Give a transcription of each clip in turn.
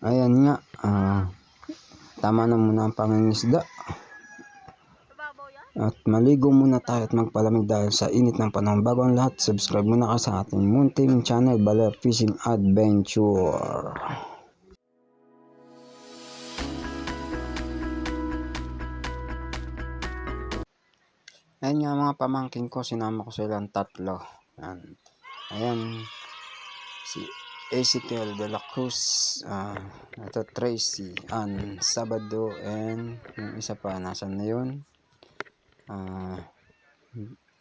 Ayan nga, tama na muna ang pangingisda. At maligo muna tayo at magpalamig dahil sa init ng panahon. Bago ang lahat, subscribe muna ka sa ating munting channel, Baler Fishing Adventure. Ayan nga mga pamangkin ko, sinama ko silang tatlo. Ayan, si Ezekiel de la Cruz, ito Tracy, Sabado, and yung isa pa, nasan na yun?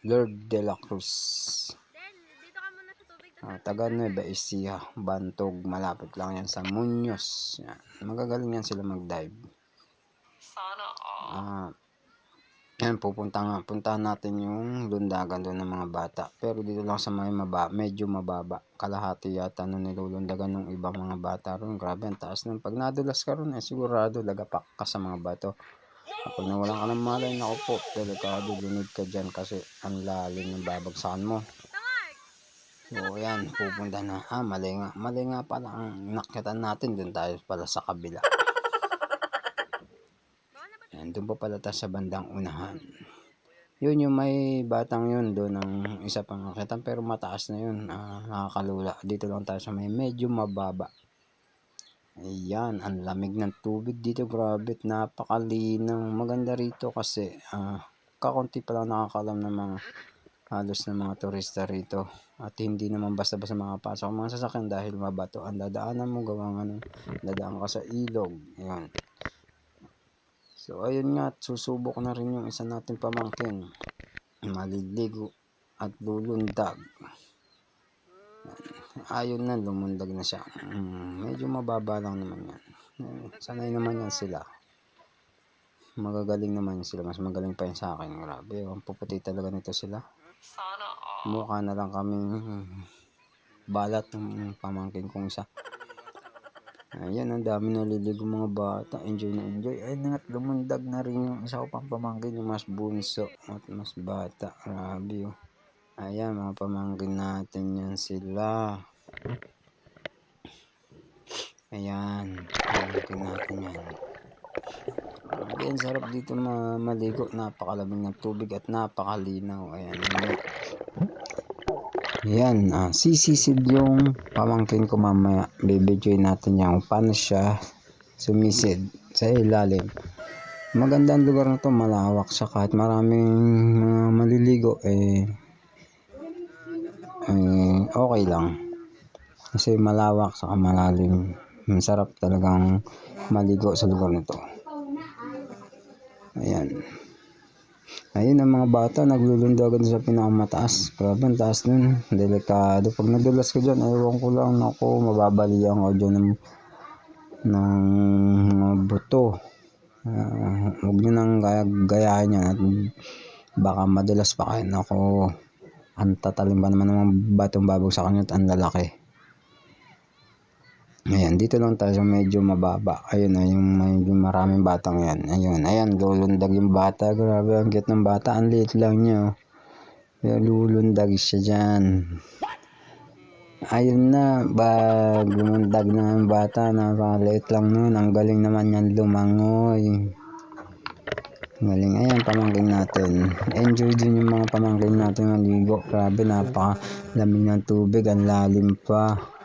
Lord de la Cruz. Taga Nueva Ecija, Bantog, malapit lang yan sa Muñoz. Yan. Magagaling yan sila mag-dive. Yan, puntahan natin yung lundagan doon ng mga bata. Pero dito lang sa medyo mababa. Kalahati yata nung nilulundagan ng ibang mga bata ron. Grabe, ang taas nun. Pag nadulas ka ron, sigurado lagapak ka sa mga bato. Kapag nawalan ka ng malay, naku po, delikado, lunod ka dyan kasi ang lalim ng babagsakan mo. So yan, pupunta na. Mali nga pala ang nakyatan natin. Doon tayo pala sa kabila. Yan, doon pa pala tayo sa bandang unahan. Yun yung may batang yun, doon ang isa pang nakyatan, pero mataas na yun. Nakakalula. Dito lang tayo sa may medyo mababa. Ayan, ang lamig ng tubig dito, grabe, napakalinaw. Maganda rito kasi kakunti pa lang nakakalam ng mga halos ng mga turista rito. At hindi naman basta-basta makapasok ang mga sasakyan dahil mabato ang dadaanan mo, gawang dadaan ka sa ilog. Ayan. So ayun nga, susubok na rin yung isa natin pamangkin. Maliligo at lulundag. Ayun na, lumundag na siya. Medyo mababa lang naman yan. Sanay naman yan sila. Magagaling naman sila. Mas magaling pa yun sa akin. Grabe, ang puputi talaga nito sila. Mukha na lang kaming balat ng pamangkin kong isa. Ayan, ang dami naliligo mga bata. Enjoy na enjoy. Ayun at lumundag na rin yung isa ko pang pamangkin, yung mas bunso at mas bata. Grabe oh. Ayan, mga pamangkin natin yan sila. Ayan, pamangkin natin yan. Ayan, sarap dito maligo. Napakalamig ng tubig at napakalinaw. Ayan. Ayan, sisisid yung pamangkin ko mamaya. Bibidyoin natin yung paano siya sumisid sa ilalim. Maganda ang lugar na to, malawak siya kahit maraming maliligo okay lang kasi malawak sa malalim. Masarap talagang maligo sa lugar nito. Ayan ang mga bata naglulundagan sa pinakamataas. Grabe, ang taas nun, delikado. Pag nadulas ko dyan, ewan ko lang, ako mababalian ko dyan ng buto. Huwag nyo nang gayahin yan at baka madulas pa kayo. Ako, ang tatalim ba naman ng batong babagsakan nyo at ang lalaki. Ayan, dito lang tayo sa medyo mababa. Ayun na, yung medyo maraming batang yan. Ayan, lulundag yung bata. Grabe, ang cute ng bata. Ang liit lang nyo. Kaya lulundag siya dyan. Ayun na, lumundag na yung bata. Napakaliit lang nun. Ang galing naman yan lumangoy. Galing. Ayan, pamangkin natin. Enjoy din yung mga pamangkin natin maligo. Grabe, napakalamig ng tubig. Ang lalim pa.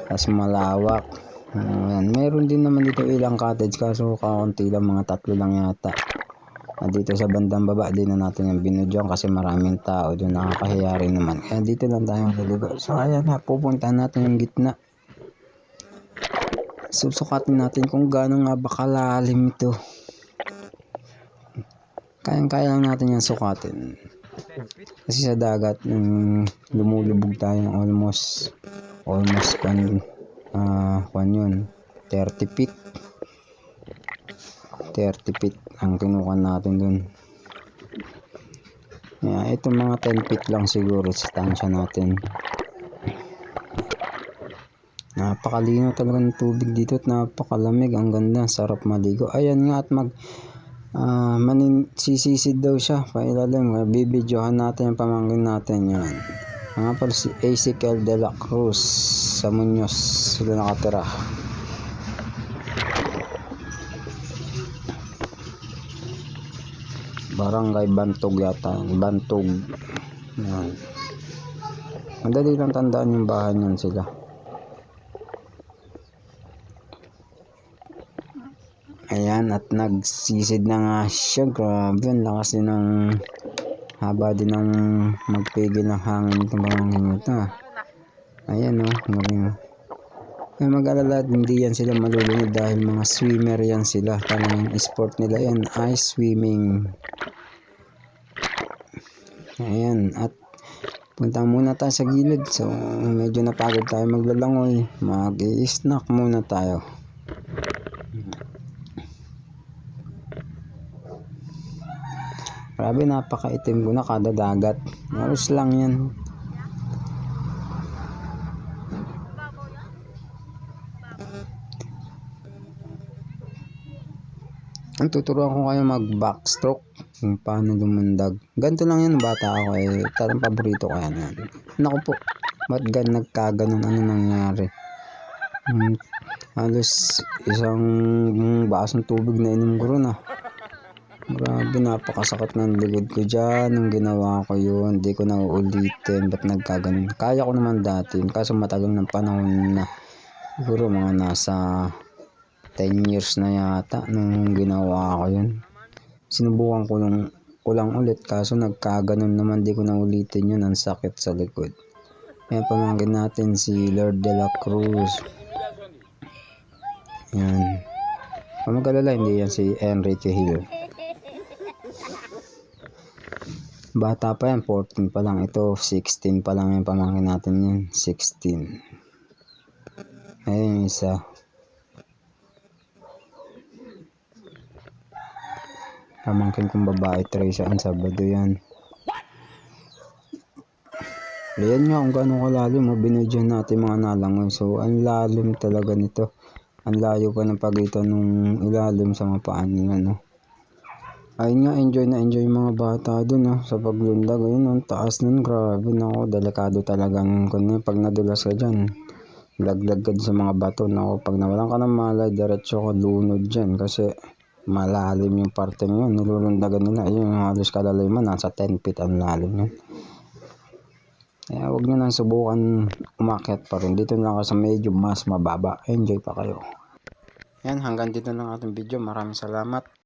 Tapos malawak. Ayan. Meron din naman dito ilang cottage kaso kaunti lang, mga 3 lang yata. At dito sa bandang baba din na natin yung binudyan kasi maraming tao doon, nakakahiya rin naman. Kaya dito lang tayo maliligo. So ayan na, pupuntahan natin yung gitna. Susukatin natin kung gaano nga ba kalalim ito. Kaya lang natin yan sukatin. Kasi sa dagat, lumulubog tayo almost yun, 30 feet. 30 feet ang kinuha natin dun. Ito mga 10 feet lang siguro sa tansya natin. Napakalinaw talaga ng tubig dito at napakalamig. Ang ganda, sarap maligo. Ayan nga, at sisisid daw siya pailalim. Bibidyohan natin yung pamangkin natin yan. Pala si Ezekiel de la Cruz sa Muñoz sila nakatira. Barangay Bantog yata. Bantog. Yan. Madali lang tandaan yung bahay niyan sila. Ayan, at nagsisid na nga siya. Grabe, ang lakas din ng haba din ng magpigil ng hangin itong pamangkin ito. Ayan o, ay mag-alala, hindi yan sila malulunod dahil mga swimmer yan sila. Talagang sport nila yan, ice swimming. Ayan, at punta muna tayo sa gilid. So medyo napagod tayo maglalangoy, mag-i-snack muna tayo. Grabe, napakaitim ko na kada dagat. Maros lang yan. Ang tuturuan ko kayo mag backstroke kung paano lumundag. Ganito lang yan, bata ako eh. Tarang paborito ko yan. Naku po, ba't nagkaganon? Ano nangyari? Halos isang basong tubig na inom ko ron ah. Grabe, napakasakit ng likod ko dyan. Nung ginawa ko yun, hindi ko na uulitin. Ba't nagkaganon? Kaya ko naman dati, kaso matagal ng panahon na. Siguro mga nasa 10 years na yata nung ginawa ko yun. Sinubukan ko lang ulit, kaso nagkaganon naman, di ko na ulitin yun. Ang sakit sa likod. Ayan, pamangkin natin si Lord de la Cruz. Yan. Pamagalala, hindi yan si Enrique Hill. Bata pa yan, 14 pa lang. Ito 16 pa lang yung pamangkin natin yan. 16. Ayun isa. Pamangkin kong babae, Tracy, ang Sabado yan. Ayan nga kung gano'ng kalalim, binudyan natin mga nalangoy. So ang lalim talaga nito. Ang layo pa ng pagitan nung ilalim sa mapaan nila, no? Ayun nga, enjoy na enjoy yung mga bata dun, no? Sa paglundag. Ayun, ang taas nun, grabe na ako. Delikado talagang pag nadulas ka dyan. Laglag ka sa mga bato, no? Pag nawalan ka ng malay, diretso ka lunod dyan. Kasi malalim yung parte yun. Nilulundagan nila. Ayun, halos kalaliman. Nasa 10 feet ang lalim yun. Kaya huwag nyo nang subukan umakyat pa rin. Dito lang kasi medyo mas mababa. Enjoy pa kayo. Yan, hanggang dito lang ating video. Maraming salamat.